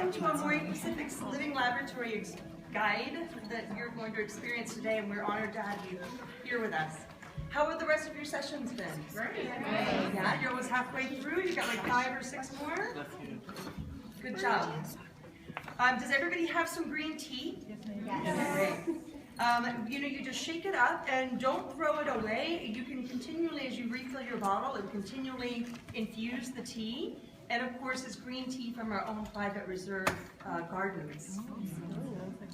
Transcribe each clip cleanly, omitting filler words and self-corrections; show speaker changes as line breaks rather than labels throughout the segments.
welcome to AmorePacific's Living Laboratory Guide that you're going to experience today, and we're honored to have you here with us. How have the rest of your sessions been? Great. Yeah, you're almost halfway through. You got like 5 or 6 more? Good job. Does everybody have some green tea? Yes. Great. You just shake it up and don't throw it away. You can continually, as you refill your bottle, and continually infuse the tea. And of course, it's green tea from our own private reserve gardens.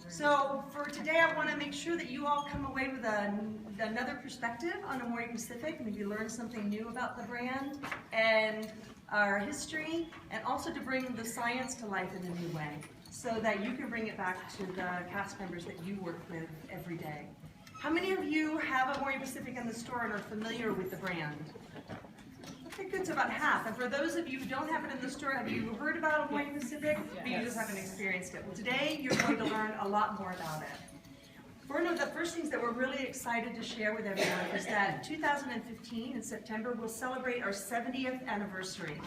So for today, I want to make sure that you all come away with another perspective on AmorePacific, maybe learn something new about the brand and our history, and also to bring the science to life in a new way, so that you can bring it back to the cast members that you work with every day. How many of you have AmorePacific in the store and are familiar with the brand? Okay, good, so about half. And for those of you who don't have it in the store, have you heard about AmorePacific? But you just haven't experienced it. Well, today you're going to learn a lot more about it. One of the first things that we're really excited to share with everyone is that 2015, in September, we'll celebrate our 70th anniversary.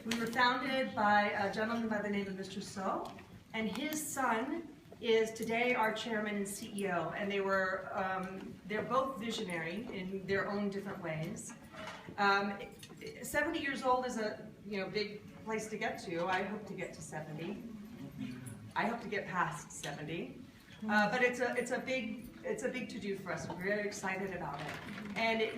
We were founded by a gentleman by the name of Mr. So, and his son is today our chairman and CEO, and they're both visionary in their own different ways. 70 years old is a big place to get to. I hope to get to 70. I hope to get past 70. But it's a big to-do for us. We're very excited about it, and it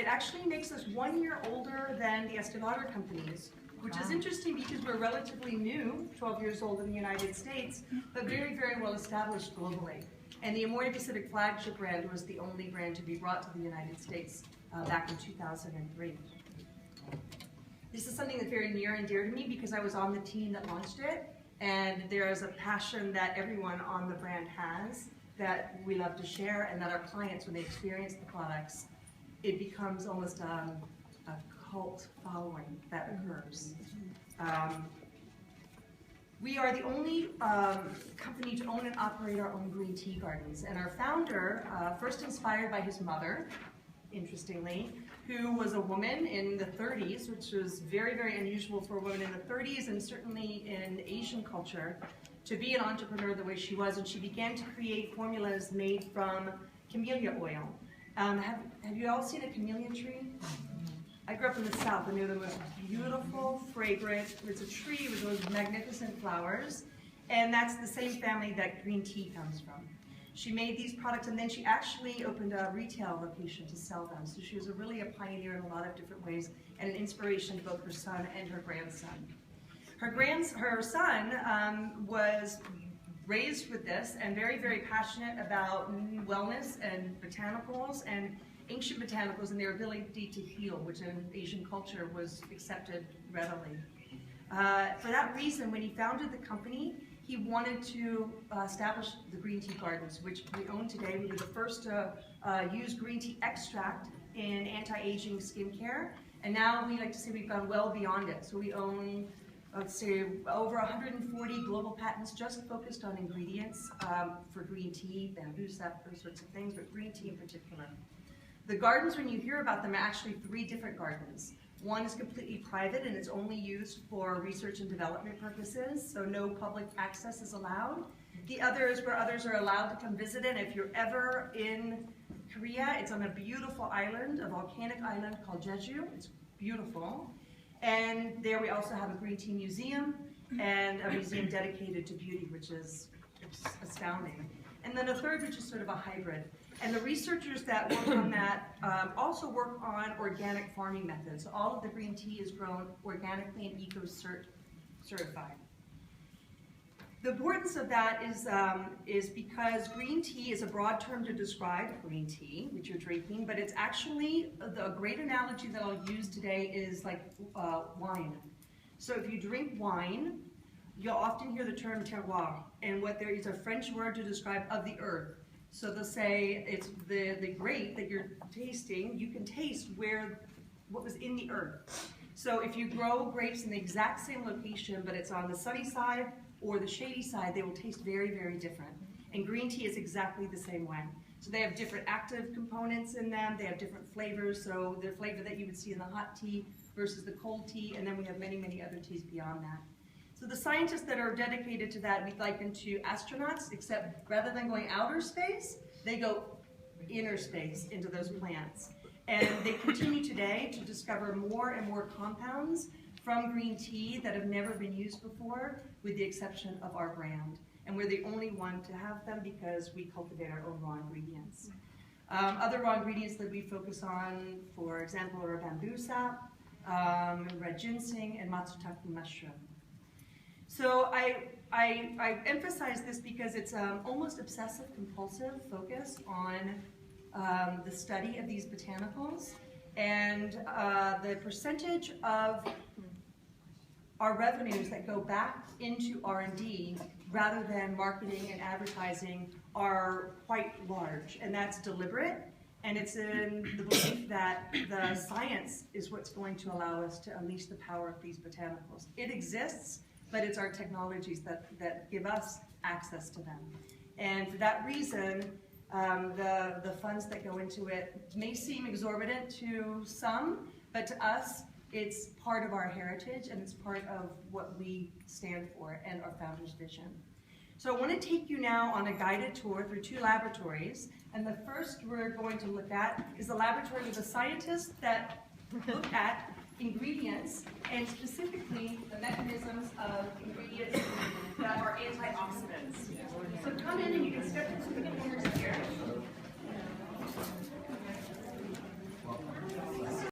actually makes us 1 year older than the Estee Lauder companies, which is interesting because we're relatively new, 12 years old in the United States, but very, very well established globally. And the AmorePacific flagship brand was the only brand to be brought to the United States back in 2003. This is something that's very near and dear to me because I was on the team that launched it, and there is a passion that everyone on the brand has that we love to share, and that our clients, when they experience the products, it becomes almost a cult following that occurs. We are the only company to own and operate our own green tea gardens, and our founder, first inspired by his mother, interestingly, who was a woman in the 30s, which was very, very unusual for a woman in the 30s, and certainly in Asian culture, to be an entrepreneur the way she was, and she began to create formulas made from camellia oil. Have you all seen a camellia tree? I grew up in the South, and they're the most beautiful, fragrant, it's a tree with those magnificent flowers, and that's the same family that green tea comes from. She made these products, and then she actually opened a retail location to sell them. So she was really a pioneer in a lot of different ways, and an inspiration to both her son and her grandson. Her son was raised with this and very, very passionate about wellness and botanicals and ancient botanicals and their ability to heal, which in Asian culture was accepted readily. For that reason, when he founded the company, he wanted to establish the green tea gardens, which we own today. We were the first to use green tea extract in anti-aging skincare, and now we like to say we've gone well beyond it. So we own, let's say, over 140 global patents just focused on ingredients for green tea, bamboo sap, those sorts of things, but green tea in particular. The gardens, when you hear about them, are actually 3 different gardens. One is completely private, and it's only used for research and development purposes, so no public access is allowed. The other is where others are allowed to come visit it. If you're ever in Korea, it's on a beautiful island, a volcanic island called Jeju. It's beautiful. And there we also have a green tea museum and a museum dedicated to beauty, which is astounding. And then a third, which is sort of a hybrid. And the researchers that work on that also work on organic farming methods. All of the green tea is grown organically and eco-certified. The importance of that is because green tea is a broad term to describe green tea, which you're drinking, but it's actually, a great analogy that I'll use today is like wine. So if you drink wine, you'll often hear the term terroir, and what there is a French word to describe of the earth. So they'll say it's the grape that you're tasting, you can taste what was in the earth. So if you grow grapes in the exact same location, but it's on the sunny side or the shady side, they will taste very, very different. And green tea is exactly the same way. So they have different active components in them, they have different flavors, so the flavor that you would see in the hot tea versus the cold tea, and then we have many, many other teas beyond that. So the scientists that are dedicated to that, we liken to astronauts, except rather than going outer space, they go inner space into those plants. And they continue today to discover more and more compounds from green tea that have never been used before, with the exception of our brand. And we're the only one to have them because we cultivate our own raw ingredients. Other raw ingredients that we focus on, for example, are bamboo sap, red ginseng, and matsutake mushroom. So I emphasize this because it's almost obsessive-compulsive focus on the study of these botanicals, and the percentage of our revenues that go back into R&D rather than marketing and advertising are quite large, and that's deliberate, and it's in the belief that the science is what's going to allow us to unleash the power of these botanicals. It exists, but it's our technologies that give us access to them. And for that reason, the funds that go into it may seem exorbitant to some, but to us, it's part of our heritage and it's part of what we stand for and our founder's vision. So I want to take you now on a guided tour through 2 laboratories. And the first we're going to look at is the laboratory with the scientists that look at ingredients and specifically the mechanisms of